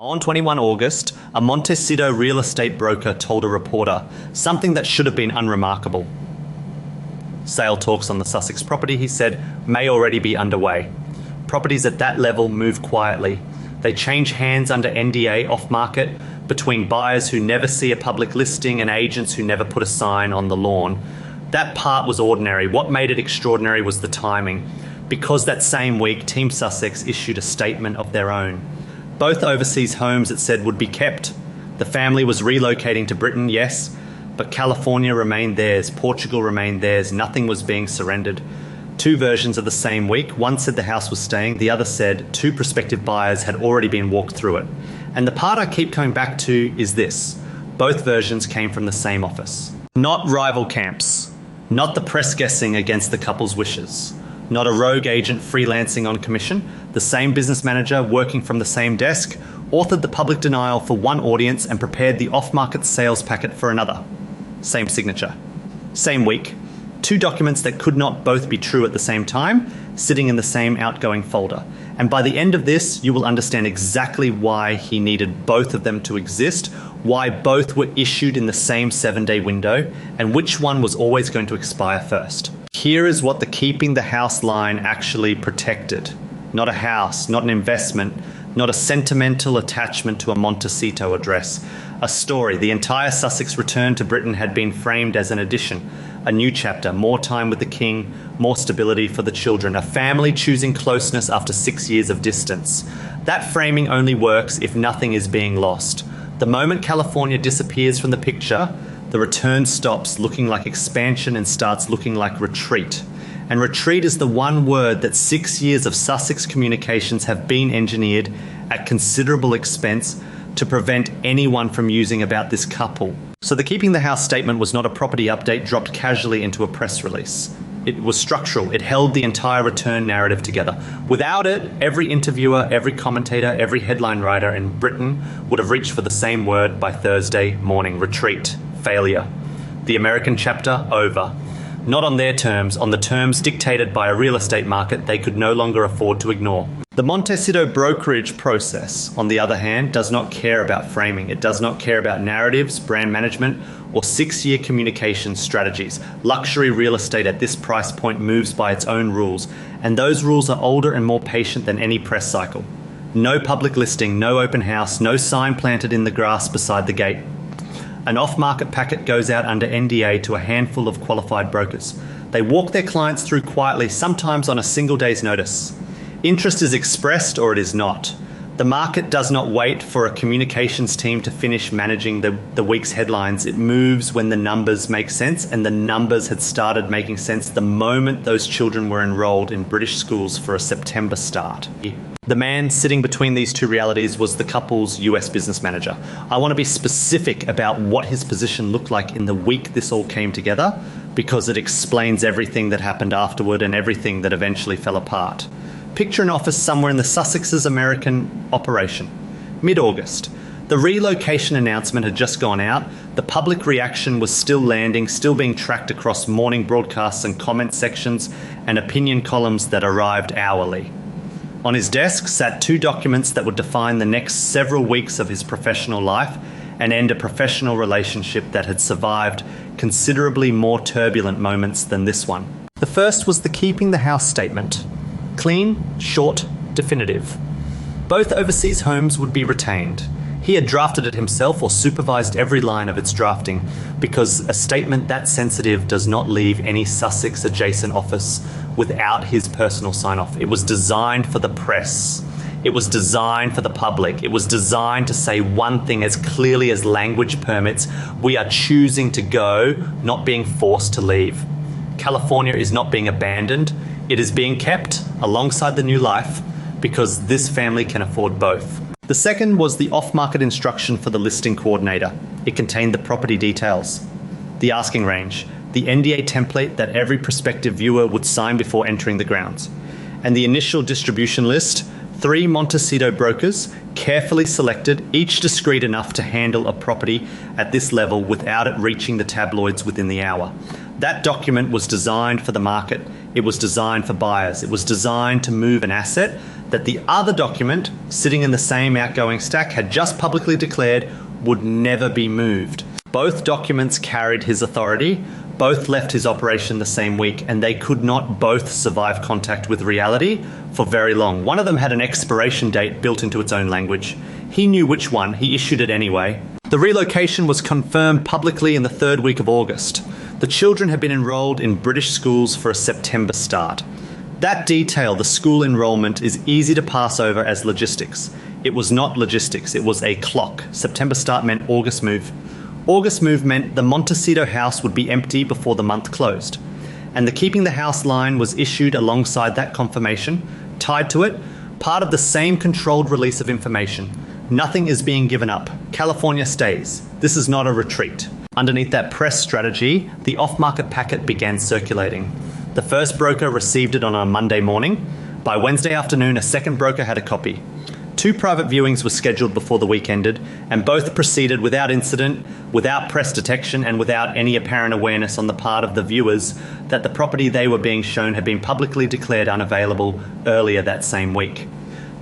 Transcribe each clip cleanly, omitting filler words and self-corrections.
On 21 August, a Montecito real estate broker told a reporter something that should have been unremarkable. Sale talks on the Sussex property, he said, may already be underway. Properties at that level move quietly. They change hands under NDA off-market between buyers who never see a public listing and agents who never put a sign on the lawn. That part was ordinary. What made it extraordinary was the timing. Because that same week, Team Sussex issued a statement of their own. Both overseas homes, it said, would be kept. The family was relocating to Britain, yes, but California remained theirs, Portugal remained theirs, nothing was being surrendered. Two versions of the same week. One said the house was staying, the other said two prospective buyers had already been walked through it. And the part I keep coming back to is this. Both versions came from the same office. Not rival camps. Not the press guessing against the couple's wishes. Not a rogue agent freelancing on commission. The same business manager working from the same desk authored the public denial for one audience and prepared the off-market sales packet for another. Same signature. Same week. Two documents that could not both be true at the same time, sitting in the same outgoing folder. And by the end of this, you will understand exactly why he needed both of them to exist, why both were issued in the same 7-day window, and which one was always going to expire first. Here is what the keeping the house line actually protected. Not a house, not an investment, not a sentimental attachment to a Montecito address. A story. The entire Sussex return to Britain had been framed as an addition. A new chapter, more time with the king, more stability for the children, a family choosing closeness after 6 years of distance. That framing only works if nothing is being lost. The moment California disappears from the picture, the return stops looking like expansion and starts looking like retreat. And retreat is the one word that 6 years of Sussex communications have been engineered at considerable expense to prevent anyone from using about this couple. So the keeping the house statement was not a property update dropped casually into a press release. It was structural. It held the entire return narrative together. Without it, every interviewer, every commentator, every headline writer in Britain would have reached for the same word by Thursday morning. Retreat. Failure. The American chapter over. Not on their terms, on the terms dictated by a real estate market they could no longer afford to ignore. The Montecito brokerage process, on the other hand, does not care about framing. It does not care about narratives, brand management, or 6-year communication strategies. Luxury real estate at this price point moves by its own rules, and those rules are older and more patient than any press cycle. No public listing, no open house, no sign planted in the grass beside the gate. An off-market packet goes out under NDA to a handful of qualified brokers. They walk their clients through quietly, sometimes on a single day's notice. Interest is expressed or it is not. The market does not wait for a communications team to finish managing the week's headlines. It moves when the numbers make sense, and the numbers had started making sense the moment those children were enrolled in British schools for a September start. The man sitting between these two realities was the couple's US business manager. I want to be specific about what his position looked like in the week this all came together, because it explains everything that happened afterward and everything that eventually fell apart. Picture an office somewhere in the Sussex's American operation. Mid-August. The relocation announcement had just gone out. The public reaction was still landing, still being tracked across morning broadcasts and comment sections and opinion columns that arrived hourly. On his desk sat two documents that would define the next several weeks of his professional life and end a professional relationship that had survived considerably more turbulent moments than this one. The first was the keeping the house statement. Clean, short, definitive. Both overseas homes would be retained. He had drafted it himself or supervised every line of its drafting, because a statement that sensitive does not leave any Sussex adjacent office without his personal sign-off. It was designed for the press. It was designed for the public. It was designed to say one thing as clearly as language permits. We are choosing to go, not being forced to leave. California is not being abandoned. It is being kept alongside the new life because this family can afford both. The second was the off-market instruction for the listing coordinator. It contained the property details, the asking range, the NDA template that every prospective viewer would sign before entering the grounds, and the initial distribution list. 3 Montecito brokers, carefully selected, each discreet enough to handle a property at this level without it reaching the tabloids within the hour. That document was designed for the market. It was designed for buyers. It was designed to move an asset that the other document, sitting in the same outgoing stack, had just publicly declared would never be moved. Both documents carried his authority, both left his operation the same week, and they could not both survive contact with reality for very long. One of them had an expiration date built into its own language. He knew which one, he issued it anyway. The relocation was confirmed publicly in the third week of August. The children had been enrolled in British schools for a September start. That detail, the school enrolment, is easy to pass over as logistics. It was not logistics, it was a clock. September start meant August move. August move meant the Montecito house would be empty before the month closed. And the keeping the house line was issued alongside that confirmation, tied to it, part of the same controlled release of information. Nothing is being given up. California stays. This is not a retreat. Underneath that press strategy, the off-market packet began circulating. The first broker received it on a Monday morning. By Wednesday afternoon, a second broker had a copy. 2 private viewings were scheduled before the week ended, and both proceeded without incident, without press detection, and without any apparent awareness on the part of the viewers that the property they were being shown had been publicly declared unavailable earlier that same week.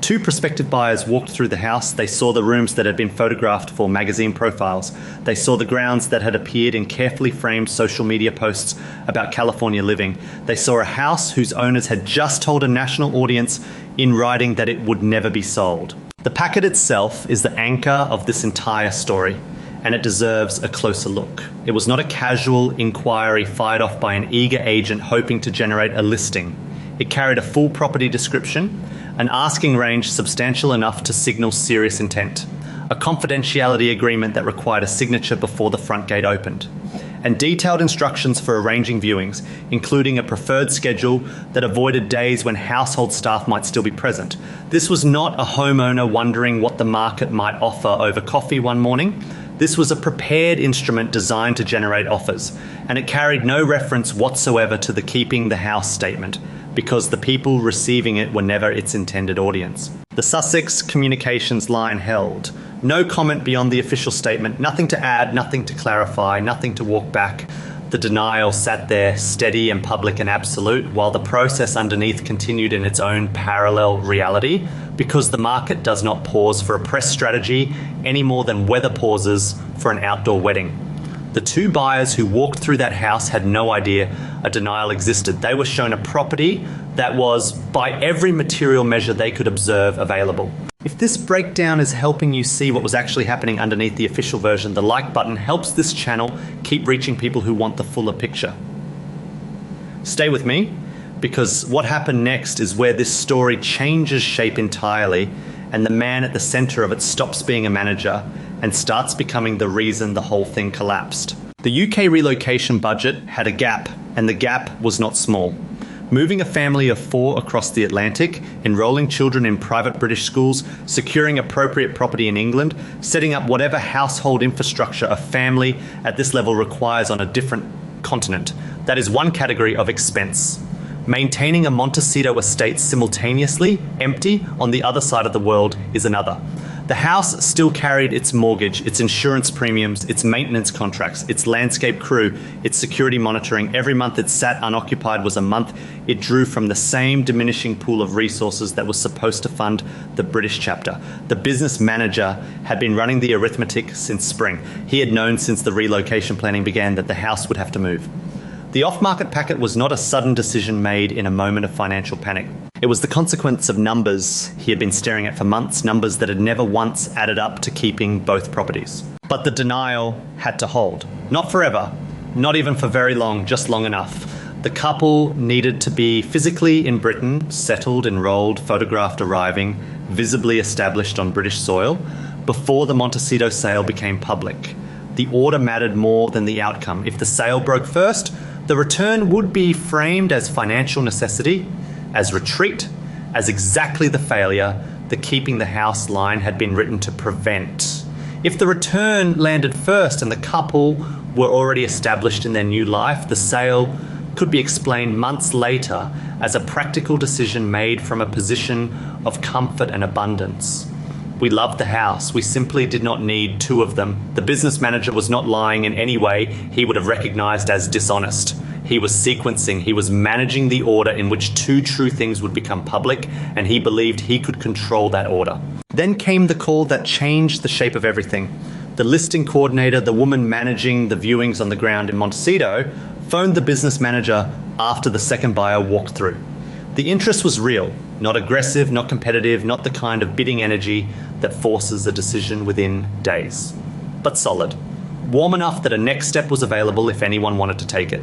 2 prospective buyers walked through the house. They saw the rooms that had been photographed for magazine profiles. They saw the grounds that had appeared in carefully framed social media posts about California living. They saw a house whose owners had just told a national audience in writing that it would never be sold. The packet itself is the anchor of this entire story, and it deserves a closer look. It was not a casual inquiry fired off by an eager agent hoping to generate a listing. It carried a full property description, an asking range substantial enough to signal serious intent, a confidentiality agreement that required a signature before the front gate opened, and detailed instructions for arranging viewings, including a preferred schedule that avoided days when household staff might still be present. This was not a homeowner wondering what the market might offer over coffee one morning. This was a prepared instrument designed to generate offers, and it carried no reference whatsoever to the keeping the house statement, because the people receiving it were never its intended audience. The Sussex communications line held. No comment beyond the official statement, nothing to add, nothing to clarify, nothing to walk back. The denial sat there, steady and public and absolute, while the process underneath continued in its own parallel reality, because the market does not pause for a press strategy any more than weather pauses for an outdoor wedding. The 2 buyers who walked through that house had no idea a denial existed. They were shown a property that was, by every material measure they could observe, available. If this breakdown is helping you see what was actually happening underneath the official version, the like button helps this channel keep reaching people who want the fuller picture. Stay with me, because what happened next is where this story changes shape entirely, and the man at the center of it stops being a manager and starts becoming the reason the whole thing collapsed. The UK relocation budget had a gap, and the gap was not small. Moving a family of 4 across the Atlantic, enrolling children in private British schools, securing appropriate property in England, setting up whatever household infrastructure a family at this level requires on a different continent. That is one category of expense. Maintaining a Montecito estate simultaneously empty on the other side of the world is another. The house still carried its mortgage, its insurance premiums, its maintenance contracts, its landscape crew, its security monitoring. Every month it sat unoccupied was a month it drew from the same diminishing pool of resources that was supposed to fund the British chapter. The business manager had been running the arithmetic since spring. He had known since the relocation planning began that the house would have to move. The off-market packet was not a sudden decision made in a moment of financial panic. It was the consequence of numbers he had been staring at for months, numbers that had never once added up to keeping both properties. But the denial had to hold. Not forever, not even for very long, just long enough. The couple needed to be physically in Britain, settled, enrolled, photographed arriving, visibly established on British soil, before the Montecito sale became public. The order mattered more than the outcome. If the sale broke first, the return would be framed as financial necessity, as retreat, as exactly the failure the keeping the house line had been written to prevent. If the return landed first and the couple were already established in their new life, the sale could be explained months later as a practical decision made from a position of comfort and abundance. We loved the house. We simply did not need 2 of them. The business manager was not lying in any way he would have recognized as dishonest. He was sequencing, he was managing the order in which two true things would become public, and he believed he could control that order. Then came the call that changed the shape of everything. The listing coordinator, the woman managing the viewings on the ground in Montecito, phoned the business manager after the second buyer walked through. The interest was real, not aggressive, not competitive, not the kind of bidding energy that forces a decision within days, but solid. Warm enough that a next step was available if anyone wanted to take it.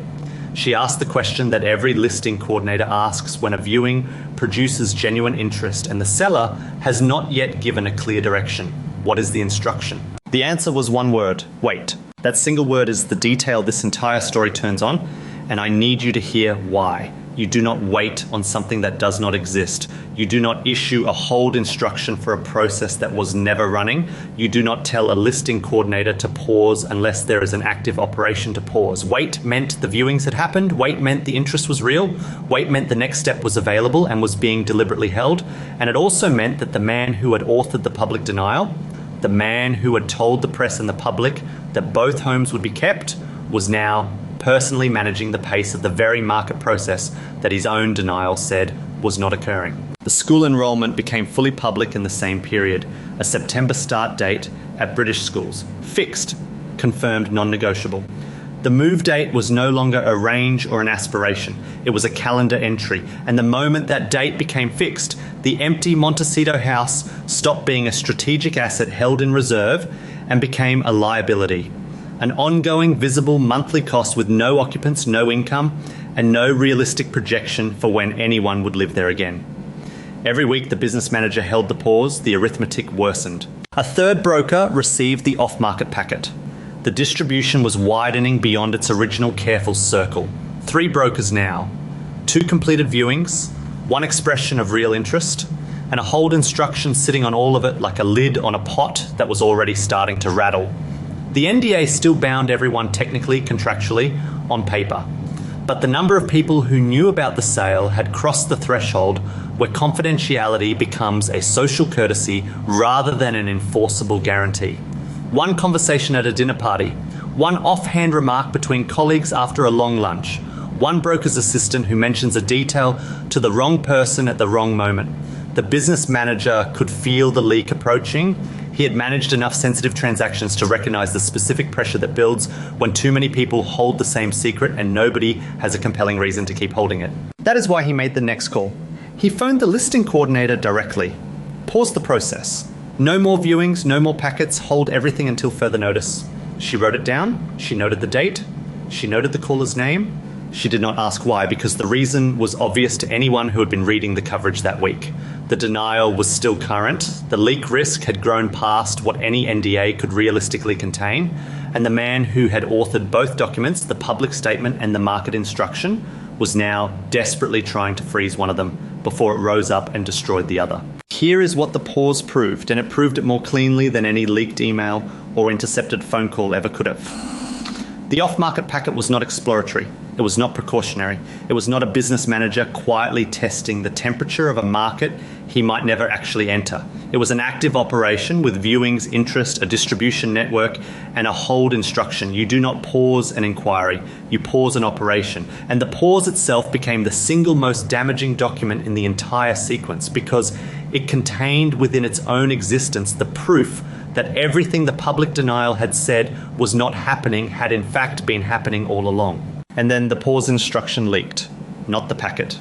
She asked the question that every listing coordinator asks when a viewing produces genuine interest and the seller has not yet given a clear direction. What is the instruction? The answer was one word: wait. That single word is the detail this entire story turns on, and I need you to hear why. You do not wait on something that does not exist. You do not issue a hold instruction for a process that was never running. You do not tell a listing coordinator to pause unless there is an active operation to pause. Wait meant the viewings had happened. Wait meant the interest was real. Wait meant the next step was available and was being deliberately held. And it also meant that the man who had authored the public denial, the man who had told the press and the public that both homes would be kept, was now personally managing the pace of the very market process that his own denial said was not occurring. The school enrolment became fully public in the same period, a September start date at British schools. Fixed, confirmed, non-negotiable. The move date was no longer a range or an aspiration. It was a calendar entry, and the moment that date became fixed, the empty Montecito house stopped being a strategic asset held in reserve and became a liability. An ongoing, visible monthly cost with no occupants, no income, and no realistic projection for when anyone would live there again. Every week the business manager held the pause, the arithmetic worsened. A third broker received the off-market packet. The distribution was widening beyond its original careful circle. 3 brokers now, 2 completed viewings, 1 expression of real interest, and a hold instruction sitting on all of it like a lid on a pot that was already starting to rattle. The NDA still bound everyone technically, contractually, on paper. But the number of people who knew about the sale had crossed the threshold where confidentiality becomes a social courtesy rather than an enforceable guarantee. One conversation at a dinner party, one offhand remark between colleagues after a long lunch, one broker's assistant who mentions a detail to the wrong person at the wrong moment. The business manager could feel the leak approaching. He had managed enough sensitive transactions to recognize the specific pressure that builds when too many people hold the same secret and nobody has a compelling reason to keep holding it. That is why he made the next call. He phoned the listing coordinator directly. Paused the process. No more viewings, no more packets, hold everything until further notice. She wrote it down, she noted the date, she noted the caller's name. She did not ask why, because the reason was obvious to anyone who had been reading the coverage that week. The denial was still current, the leak risk had grown past what any NDA could realistically contain, and the man who had authored both documents, the public statement and the market instruction, was now desperately trying to freeze one of them before it rose up and destroyed the other. Here is what the pause proved, and it proved it more cleanly than any leaked email or intercepted phone call ever could have. The off-market packet was not exploratory. It was not precautionary. It was not a business manager quietly testing the temperature of a market he might never actually enter. It was an active operation with viewings, interest, a distribution network, and a hold instruction. You do not pause an inquiry, you pause an operation. And the pause itself became the single most damaging document in the entire sequence because it contained within its own existence the proof that everything the public denial had said was not happening had in fact been happening all along. And then the pause instruction leaked. Not the packet,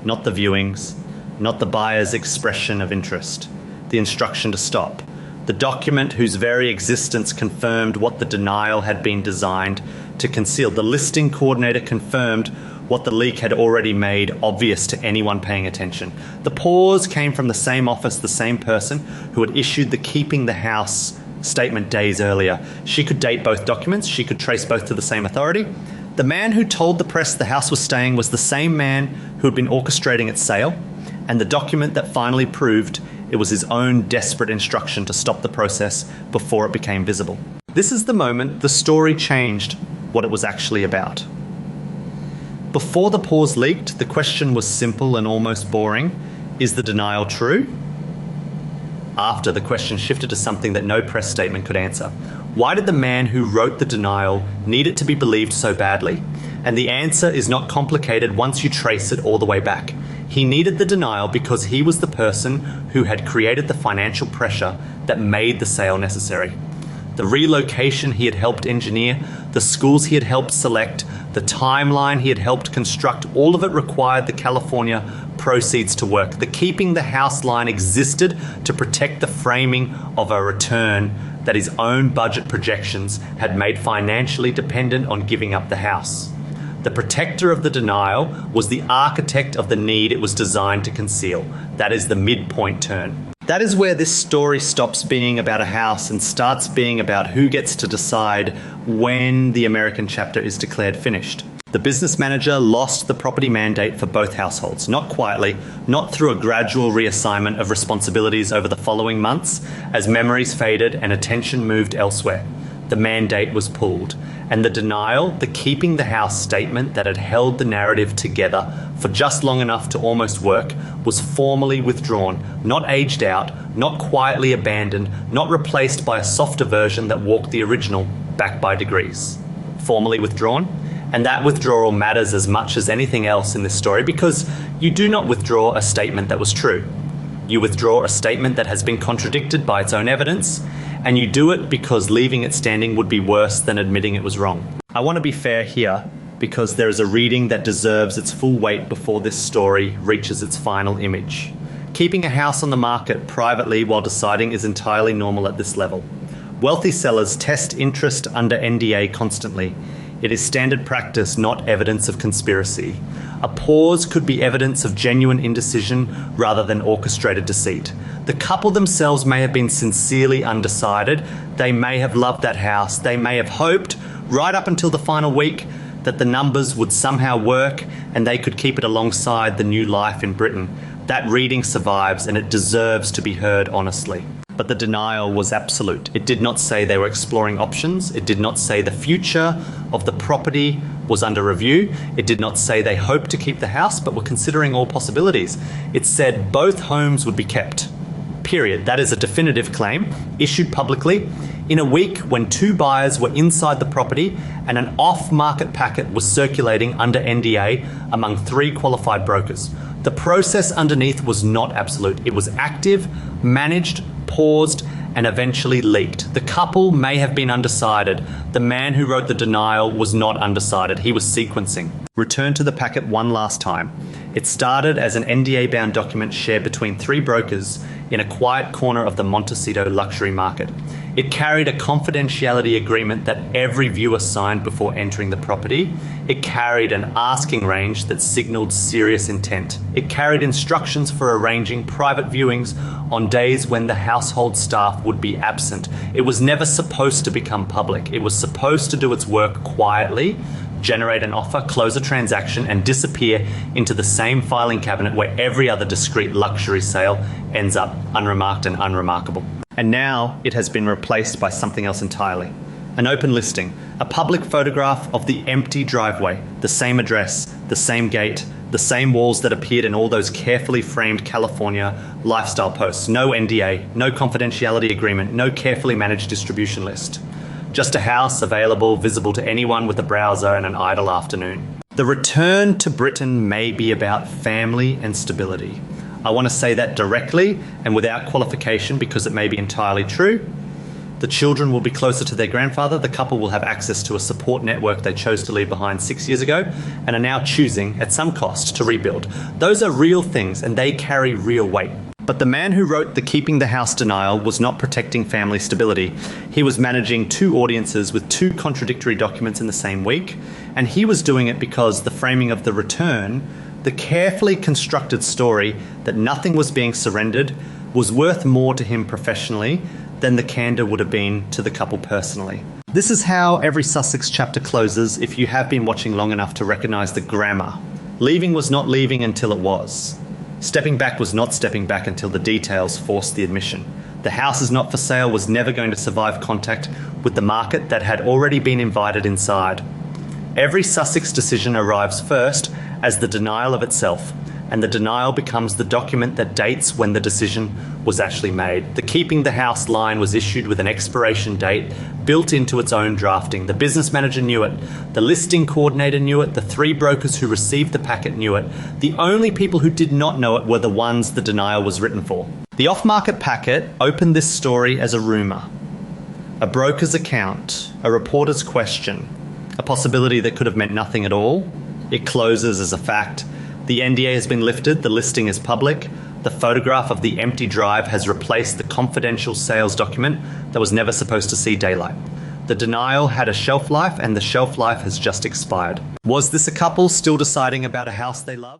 not the viewings, not the buyer's expression of interest. The instruction to stop. The document whose very existence confirmed what the denial had been designed to conceal. The listing coordinator confirmed what the leak had already made obvious to anyone paying attention. The pause came from the same office, the same person who had issued the keeping the house statement days earlier. She could date both documents, she could trace both to the same authority. The man who told the press the house was staying was the same man who had been orchestrating its sale, and the document that finally proved it was his own desperate instruction to stop the process before it became visible. This is the moment the story changed what it was actually about. Before the pause leaked, the question was simple and almost boring. Is the denial true? After, the question shifted to something that no press statement could answer. Why did the man who wrote the denial need it to be believed so badly? And the answer is not complicated once you trace it all the way back. He needed the denial because he was the person who had created the financial pressure that made the sale necessary. The relocation he had helped engineer, the schools he had helped select, the timeline he had helped construct, all of it required the California proceeds to work. The keeping the house line existed to protect the framing of a return that his own budget projections had made financially dependent on giving up the house. The protector of the denial was the architect of the need it was designed to conceal. That is the midpoint turn. That is where this story stops being about a house and starts being about who gets to decide when the American chapter is declared finished. The business manager lost the property mandate for both households, not quietly, not through a gradual reassignment of responsibilities over the following months as memories faded and attention moved elsewhere. The mandate was pulled, and the denial, the keeping the house statement that had held the narrative together for just long enough to almost work, was formally withdrawn, not aged out, not quietly abandoned, not replaced by a softer version that walked the original back by degrees. Formally withdrawn, and that withdrawal matters as much as anything else in this story because you do not withdraw a statement that was true. You withdraw a statement that has been contradicted by its own evidence, and you do it because leaving it standing would be worse than admitting it was wrong. I want to be fair here because there is a reading that deserves its full weight before this story reaches its final image. Keeping a house on the market privately while deciding is entirely normal at this level. Wealthy sellers test interest under NDA constantly. It is standard practice, not evidence of conspiracy. A pause could be evidence of genuine indecision rather than orchestrated deceit. The couple themselves may have been sincerely undecided. They may have loved that house. They may have hoped, right up until the final week, that the numbers would somehow work and they could keep it alongside the new life in Britain. That reading survives and it deserves to be heard honestly. But the denial was absolute. It did not say they were exploring options. It did not say the future of the property was under review. It did not say they hoped to keep the house but were considering all possibilities. It said both homes would be kept. Period. That is a definitive claim, issued publicly, in a week when two buyers were inside the property and an off-market packet was circulating under NDA among 3 qualified brokers. The process underneath was not absolute. It was active, managed, paused, and eventually leaked. The couple may have been undecided. The man who wrote the denial was not undecided. He was sequencing. Return to the packet one last time. It started as an NDA-bound document shared between 3 brokers in a quiet corner of the Montecito luxury market. It carried a confidentiality agreement that every viewer signed before entering the property. It carried an asking range that signaled serious intent. It carried instructions for arranging private viewings on days when the household staff would be absent. It was never supposed to become public. It was supposed to do its work quietly, generate an offer, close a transaction, and disappear into the same filing cabinet where every other discreet luxury sale ends up unremarked and unremarkable. And now it has been replaced by something else entirely. An open listing, a public photograph of the empty driveway, the same address, the same gate, the same walls that appeared in all those carefully framed California lifestyle posts. No NDA, no confidentiality agreement, no carefully managed distribution list. Just a house available, visible to anyone with a browser and an idle afternoon. The return to Britain may be about family and stability. I want to say that directly and without qualification because it may be entirely true. The children will be closer to their grandfather. The couple will have access to a support network they chose to leave behind 6 years ago and are now choosing, at some cost, to rebuild. Those are real things and they carry real weight. But the man who wrote the Keeping the House denial was not protecting family stability. He was managing 2 audiences with 2 contradictory documents in the same week, and he was doing it because the framing of the return, the carefully constructed story that nothing was being surrendered, was worth more to him professionally than the candor would have been to the couple personally. This is how every Sussex chapter closes if you have been watching long enough to recognise the grammar. Leaving was not leaving until it was. Stepping back was not stepping back until the details forced the admission. The house is not for sale was never going to survive contact with the market that had already been invited inside. Every Sussex decision arrives first as the denial of itself. and the denial becomes the document that dates when the decision was actually made. The keeping the house line was issued with an expiration date built into its own drafting. The business manager knew it, the listing coordinator knew it, the 3 brokers who received the packet knew it. The only people who did not know it were the ones the denial was written for. The off-market packet opened this story as a rumour, a broker's account, a reporter's question, a possibility that could have meant nothing at all. It closes as a fact. The NDA has been lifted, the listing is public, the photograph of the empty drive has replaced the confidential sales document that was never supposed to see daylight. The denial had a shelf life, and the shelf life has just expired. Was this a couple still deciding about a house they love?